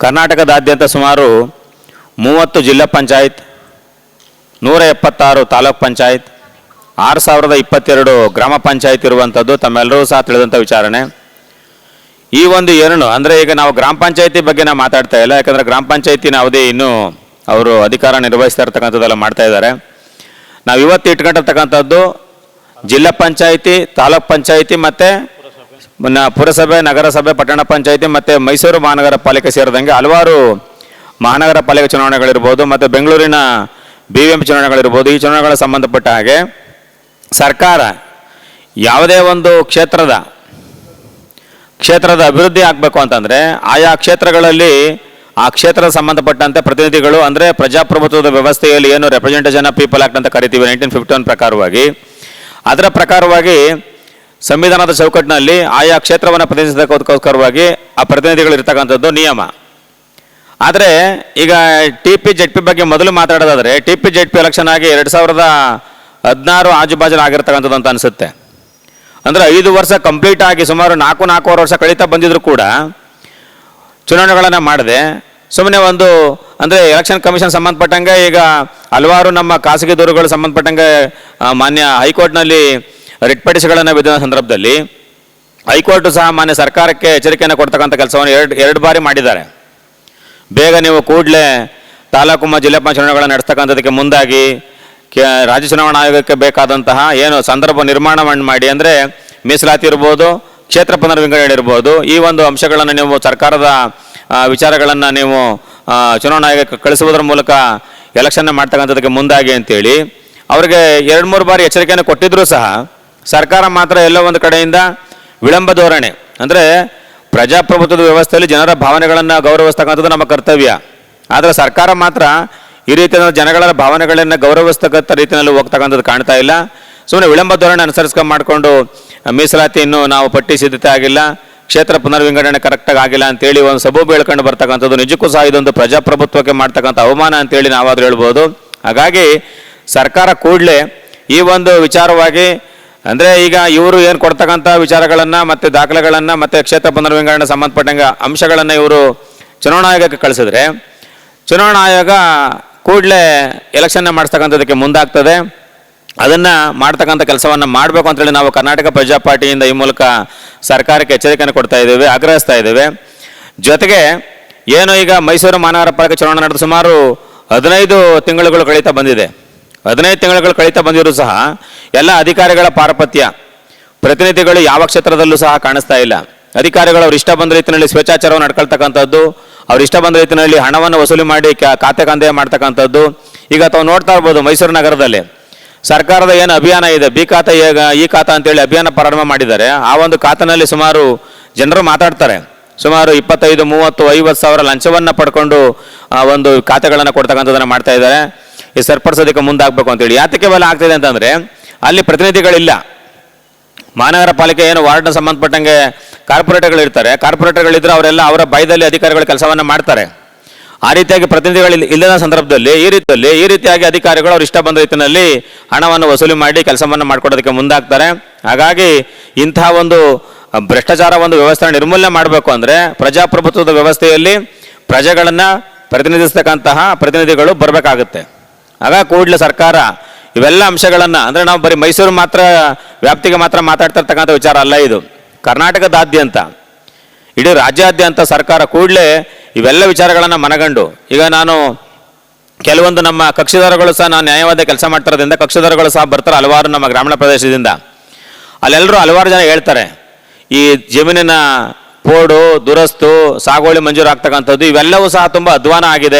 ಕರ್ನಾಟಕದಾದ್ಯಂತ ಸುಮಾರು 30 ಜಿಲ್ಲಾ ಪಂಚಾಯತ್, 176 ತಾಲೂಕ್ ಪಂಚಾಯತ್, 6022 ಗ್ರಾಮ ಪಂಚಾಯತ್ ಇರುವಂಥದ್ದು ತಮ್ಮೆಲ್ಲರೂ ಸಹ ತಿಳಿದಂಥ ವಿಚಾರಣೆ. ಈ ಒಂದು ಏನು ಅಂದರೆ ಈಗ ನಾವು ಗ್ರಾಮ ಪಂಚಾಯತಿ ಬಗ್ಗೆ ನಾವು ಮಾತಾಡ್ತಾ ಇಲ್ಲ, ಯಾಕಂದರೆ ಗ್ರಾಮ ಪಂಚಾಯತಿನ ಅವಧಿ ಇನ್ನೂ ಅವರು ಅಧಿಕಾರ ನಿರ್ವಹಿಸ್ತಾ ಇರ್ತಕ್ಕಂಥದ್ದೆಲ್ಲ ಮಾಡ್ತಾ ಇದ್ದಾರೆ. ನಾವು ಇವತ್ತು ಇಟ್ಕೊಂಡಿರ್ತಕ್ಕಂಥದ್ದು ಜಿಲ್ಲಾ ಪಂಚಾಯತಿ, ತಾಲೂಕ್ ಪಂಚಾಯತಿ ಮತ್ತು ಪುರಸಭೆ, ನಗರಸಭೆ, ಪಟ್ಟಣ ಪಂಚಾಯತಿ ಮತ್ತು ಮೈಸೂರು ಮಹಾನಗರ ಪಾಲಿಕೆ ಸೇರಿದಂಗೆ ಹಲವಾರು ಮಹಾನಗರ ಪಾಲಿಕೆ ಚುನಾವಣೆಗಳಿರ್ಬೋದು ಮತ್ತು ಬೆಂಗಳೂರಿನ BBMP ಚುನಾವಣೆಗಳಿರ್ಬೋದು. ಈ ಚುನಾವಣೆಗಳ ಸಂಬಂಧಪಟ್ಟ ಹಾಗೆ ಸರ್ಕಾರ ಯಾವುದೇ ಒಂದು ಕ್ಷೇತ್ರದ ಅಭಿವೃದ್ಧಿ ಆಗಬೇಕು ಅಂತಂದರೆ ಆಯಾ ಕ್ಷೇತ್ರಗಳಲ್ಲಿ ಆ ಕ್ಷೇತ್ರದ ಸಂಬಂಧಪಟ್ಟಂತೆ ಪ್ರತಿನಿಧಿಗಳು, ಅಂದರೆ ಪ್ರಜಾಪ್ರಭುತ್ವದ ವ್ಯವಸ್ಥೆಯಲ್ಲಿ ಏನು ರೆಪ್ರೆಸೆಂಟೇಷನ್ ಆಫ್ ಪೀಪಲ್ ಆ್ಯಕ್ಟ್ ಅಂತ ಕರಿತೀವಿ 1951 ಪ್ರಕಾರವಾಗಿ, ಅದರ ಪ್ರಕಾರವಾಗಿ ಸಂವಿಧಾನದ ಚೌಕಟ್ಟಿನಲ್ಲಿ ಆಯಾ ಕ್ಷೇತ್ರವನ್ನು ಪ್ರತಿನಿಧಿಸೋದಕ್ಕೋಸ್ಕರವಾಗಿ ಆ ಪ್ರತಿನಿಧಿಗಳು ಇರ್ತಕ್ಕಂಥದ್ದು ನಿಯಮ. ಆದರೆ ಈಗ TP-ZP ಬಗ್ಗೆ ಮೊದಲು ಮಾತಾಡೋದಾದರೆ TP-ZP ಎಲೆಕ್ಷನ್ ಆಗಿ 2016 ಆಜುಬಾಜು ಆಗಿರ್ತಕ್ಕಂಥದ್ದು ಅಂತ ಅನಿಸುತ್ತೆ. ಅಂದರೆ 5 ವರ್ಷ ಕಂಪ್ಲೀಟ್ ಆಗಿ ಸುಮಾರು 4-4.5 ವರ್ಷ ಕಳೀತಾ ಬಂದಿದ್ರು ಕೂಡ ಚುನಾವಣೆಗಳನ್ನು ಮಾಡದೆ ಸುಮ್ಮನೆ ಒಂದು, ಅಂದರೆ ಎಲೆಕ್ಷನ್ ಕಮಿಷನ್ ಸಂಬಂಧಪಟ್ಟಂಗೆ ಈಗ ಹಲವಾರು ನಮ್ಮ ಖಾಸಗಿ ದೂರುಗಳು ಸಂಬಂಧಪಟ್ಟಂಗೆ ಮಾನ್ಯ ಹೈಕೋರ್ಟ್ನಲ್ಲಿ ರಿಟ್ ಪಿಟಿಷನ್ಗಳನ್ನು ಬಿದ್ದ ಸಂದರ್ಭದಲ್ಲಿ ಹೈಕೋರ್ಟು ಸಹ ಮಾನ್ಯ ಸರ್ಕಾರಕ್ಕೆ ಎಚ್ಚರಿಕೆಯನ್ನು ಕೊಡ್ತಕ್ಕಂಥ ಕೆಲಸವನ್ನು ಎರಡು ಬಾರಿ ಮಾಡಿದ್ದಾರೆ. ಬೇಗ ನೀವು ಕೂಡಲೇ ತಾಲೂಕು ಮತ್ತು ಜಿಲ್ಲಾ ಪಂಚಾಯತ್ ಚುನಾವಣೆಗಳನ್ನು ನಡೆಸ್ತಕ್ಕಂಥದ್ದಕ್ಕೆ ಮುಂದಾಗಿ ರಾಜ್ಯ ಚುನಾವಣಾ ಆಯೋಗಕ್ಕೆ ಬೇಕಾದಂತಹ ಏನು ಸಂದರ್ಭ ನಿರ್ಮಾಣ ಮಾಡಿ, ಅಂದರೆ ಮೀಸಲಾತಿ ಇರ್ಬೋದು, ಕ್ಷೇತ್ರ ಪುನರ್ವಿಂಗಡಣೆ ಇರ್ಬೋದು, ಈ ಒಂದು ಅಂಶಗಳನ್ನು ನೀವು ಸರ್ಕಾರದ ವಿಚಾರಗಳನ್ನು ನೀವು ಚುನಾವಣಾ ಆಯೋಗಕ್ಕೆ ಕಳಿಸುವುದರ ಮೂಲಕ ಎಲೆಕ್ಷನ್ನ ಮಾಡ್ತಕ್ಕಂಥದ್ದಕ್ಕೆ ಮುಂದಾಗಿ ಅಂತೇಳಿ ಅವರಿಗೆ 2-3 ಬಾರಿ ಎಚ್ಚರಿಕೆಯನ್ನು ಕೊಟ್ಟಿದ್ದರೂ ಸಹ ಸರ್ಕಾರ ಮಾತ್ರ ಎಲ್ಲೋ ಒಂದು ಕಡೆಯಿಂದ ವಿಳಂಬ ಧೋರಣೆ, ಅಂದರೆ ಪ್ರಜಾಪ್ರಭುತ್ವದ ವ್ಯವಸ್ಥೆಯಲ್ಲಿ ಜನರ ಭಾವನೆಗಳನ್ನು ಗೌರವಿಸ್ತಕ್ಕಂಥದ್ದು ನಮ್ಮ ಕರ್ತವ್ಯ. ಆದರೆ ಸರ್ಕಾರ ಮಾತ್ರ ಈ ರೀತಿಯ ಜನಗಳ ಭಾವನೆಗಳನ್ನು ಗೌರವಿಸ್ತಕ್ಕಂಥ ರೀತಿಯಲ್ಲಿ ಹೋಗ್ತಕ್ಕಂಥದ್ದು ಕಾಣ್ತಾ ಇಲ್ಲ. ಸುಮ್ಮನೆ ವಿಳಂಬ ಧೋರಣೆ ಅನುಸರಿಸ್ಕೊಂಡು ಮಾಡಿಕೊಂಡು ಮೀಸಲಾತಿ ಇನ್ನೂ ನಾವು ಪಟ್ಟಿ ಸಿದ್ಧತೆ ಆಗಿಲ್ಲ, ಕ್ಷೇತ್ರ ಪುನರ್ವಿಂಗಡಣೆ ಕರೆಕ್ಟಾಗಿ ಆಗಿಲ್ಲ ಅಂತೇಳಿ ಒಂದು ಸಬೂಬು ಹೇಳ್ಕೊಂಡು ಬರ್ತಕ್ಕಂಥದ್ದು ನಿಜಕ್ಕೂ ಸಹ ಇದೊಂದು ಪ್ರಜಾಪ್ರಭುತ್ವಕ್ಕೆ ಮಾಡ್ತಕ್ಕಂಥ ಅವಮಾನ ಅಂತೇಳಿ ನಾವಾದರೂ ಹೇಳ್ಬೋದು. ಹಾಗಾಗಿ ಸರ್ಕಾರ ಕೂಡಲೇ ಈ ಒಂದು ವಿಚಾರವಾಗಿ, ಅಂದರೆ ಈಗ ಇವರು ಏನು ಕೊಡ್ತಕ್ಕಂಥ ವಿಚಾರಗಳನ್ನು ಮತ್ತು ದಾಖಲೆಗಳನ್ನು ಮತ್ತು ಕ್ಷೇತ್ರ ಪುನರ್ವಿಂಗಡಣೆ ಸಂಬಂಧಪಟ್ಟಂಗೆ ಅಂಶಗಳನ್ನು ಇವರು ಚುನಾವಣಾ ಆಯೋಗಕ್ಕೆ ಕಳಿಸಿದ್ರೆ ಚುನಾವಣಾ ಆಯೋಗ ಕೂಡಲೇ ಎಲೆಕ್ಷನ್ನ ಮಾಡಿಸ್ತಕ್ಕಂಥದ್ದಕ್ಕೆ ಮುಂದಾಗ್ತದೆ. ಅದನ್ನು ಮಾಡ್ತಕ್ಕಂಥ ಕೆಲಸವನ್ನು ಮಾಡಬೇಕು ಅಂತೇಳಿ ನಾವು ಕರ್ನಾಟಕ ಪ್ರಜಾ ಪಾರ್ಟಿಯಿಂದ ಈ ಮೂಲಕ ಸರ್ಕಾರಕ್ಕೆ ಎಚ್ಚರಿಕೆಯನ್ನು ಕೊಡ್ತಾ ಇದ್ದೇವೆ, ಆಗ್ರಹಿಸ್ತಾ ಇದ್ದೇವೆ. ಜೊತೆಗೆ ಏನು ಈಗ ಮೈಸೂರು ಮಹಾನಗರ ಪಾಲಿಕೆ ಚುನಾವಣೆ ನಡೆದು ಸುಮಾರು 15 ತಿಂಗಳುಗಳು ಕಳೀತಾ ಬಂದಿದೆ. 15 ತಿಂಗಳುಗಳು ಕಳೀತಾ ಬಂದಿದ್ರು ಸಹ ಎಲ್ಲ ಅಧಿಕಾರಿಗಳ ಪಾರಪತ್ಯ, ಪ್ರತಿನಿಧಿಗಳು ಯಾವ ಕ್ಷೇತ್ರದಲ್ಲೂ ಸಹ ಕಾಣಿಸ್ತಾ ಇಲ್ಲ. ಅಧಿಕಾರಿಗಳು ಅವ್ರು ಇಷ್ಟ ಬಂದ ರೀತಿಯಲ್ಲಿ ಸ್ವೇಚ್ಛಾಚಾರವನ್ನು ನಡ್ಕೊಳ್ತಕ್ಕಂಥದ್ದು, ಅವ್ರು ಇಷ್ಟ ಬಂದ ರೀತಿಯಲ್ಲಿ ಹಣವನ್ನು ವಸೂಲಿ ಮಾಡಿ ಖಾತೆ ಕಂದಾಯ ಮಾಡ್ತಕ್ಕಂಥದ್ದು. ಈಗ ತಾವು ನೋಡ್ತಾ ಇರ್ಬೋದು ಮೈಸೂರು ನಗರದಲ್ಲಿ ಸರ್ಕಾರದ ಏನು ಅಭಿಯಾನ ಇದೆ, ಬಿ ಖಾತೆ ಈ ಖಾತಾ ಅಂತೇಳಿ ಅಭಿಯಾನ ಪ್ರಾರಂಭ ಮಾಡಿದ್ದಾರೆ. ಆ ಒಂದು ಖಾತೆನಲ್ಲಿ ಸುಮಾರು ಜನರು ಮಾತಾಡ್ತಾರೆ, ಸುಮಾರು 25, 30, 50 ಸಾವಿರ ಲಂಚವನ್ನು ಪಡ್ಕೊಂಡು ಒಂದು ಖಾತೆಗಳನ್ನು ಕೊಡ್ತಕ್ಕಂಥದ್ದನ್ನು ಮಾಡ್ತಾ ಇದ್ದಾರೆ. ಈ ಸರಿಪಡಿಸೋದಕ್ಕೆ ಮುಂದಾಗಬೇಕು ಅಂತೇಳಿ. ಯಾತಕ್ಕೆ ಇವೆಲ್ಲ ಆಗ್ತಿದೆ ಅಂತಂದರೆ ಅಲ್ಲಿ ಪ್ರತಿನಿಧಿಗಳಿಲ್ಲ. ಮಹಾನಗರ ಪಾಲಿಕೆ ಏನು ವಾರ್ಡ್ನ ಸಂಬಂಧಪಟ್ಟಂಗೆ ಕಾರ್ಪೊರೇಟರ್ಗಳು ಇರ್ತಾರೆ, ಕಾರ್ಪೊರೇಟರ್ಗಳಿದ್ದರೆ ಅವರೆಲ್ಲ ಅವರ ಭಯದಲ್ಲಿ ಅಧಿಕಾರಿಗಳು ಕೆಲಸವನ್ನು ಮಾಡ್ತಾರೆ. ಆ ರೀತಿಯಾಗಿ ಪ್ರತಿನಿಧಿಗಳು ಇಲ್ಲದ ಸಂದರ್ಭದಲ್ಲಿ ಈ ರೀತಿಯಾಗಿ ಅಧಿಕಾರಿಗಳು ಅವ್ರು ಇಷ್ಟ ಬಂದ ರೀತಿಯಲ್ಲಿ ಹಣವನ್ನು ವಸೂಲಿ ಮಾಡಿ ಕೆಲಸವನ್ನು ಮಾಡಿಕೊಡೋದಕ್ಕೆ ಮುಂದಾಗ್ತಾರೆ. ಹಾಗಾಗಿ ಇಂತಹ ಒಂದು ಭ್ರಷ್ಟಾಚಾರ ಒಂದು ವ್ಯವಸ್ಥೆ ನಿರ್ಮೂಲನೆ ಮಾಡಬೇಕು ಅಂದರೆ ಪ್ರಜಾಪ್ರಭುತ್ವದ ವ್ಯವಸ್ಥೆಯಲ್ಲಿ ಪ್ರಜೆಗಳನ್ನು ಪ್ರತಿನಿಧಿಸ್ತಕ್ಕಂತಹ ಪ್ರತಿನಿಧಿಗಳು ಬರಬೇಕಾಗುತ್ತೆ. ಆಗ ಕೂಡಲೇ ಸರ್ಕಾರ ಇವೆಲ್ಲ ಅಂಶಗಳನ್ನು, ಅಂದರೆ ನಾವು ಬರೀ ಮೈಸೂರು ಮಾತ್ರ ವ್ಯಾಪ್ತಿಗೆ ಮಾತ್ರ ಮಾತಾಡ್ತಾ ಇರ್ತಕ್ಕಂಥ ವಿಚಾರ ಅಲ್ಲ ಇದು. ಕರ್ನಾಟಕದಾದ್ಯಂತ, ಇಡೀ ರಾಜ್ಯಾದ್ಯಂತ ಸರ್ಕಾರ ಕೂಡಲೇ ಇವೆಲ್ಲ ವಿಚಾರಗಳನ್ನು ಮನಗಂಡು, ಈಗ ನಾನು ಕೆಲವೊಂದು ನಮ್ಮ ಕಕ್ಷಿದಾರಗಳು ಸಹ ನಾನು ನ್ಯಾಯವಾದ ಕೆಲಸ ಮಾಡ್ತಿರೋದ್ರಿಂದ ಕಕ್ಷಿದಾರಗಳು ಸಹ ಬರ್ತಾರೆ ಹಲವಾರು ನಮ್ಮ ಗ್ರಾಮೀಣ ಪ್ರದೇಶದಿಂದ. ಅಲ್ಲೆಲ್ಲರೂ ಹಲವಾರು ಜನ ಹೇಳ್ತಾರೆ ಈ ಜಮೀನಿನ ಪೋಡು, ದುರಸ್ತು, ಸಾಗುವಳಿ ಮಂಜೂರು ಆಗ್ತಕ್ಕಂಥದ್ದು ಇವೆಲ್ಲವೂ ಸಹ ತುಂಬ ಅಧ್ವಾನ ಆಗಿದೆ.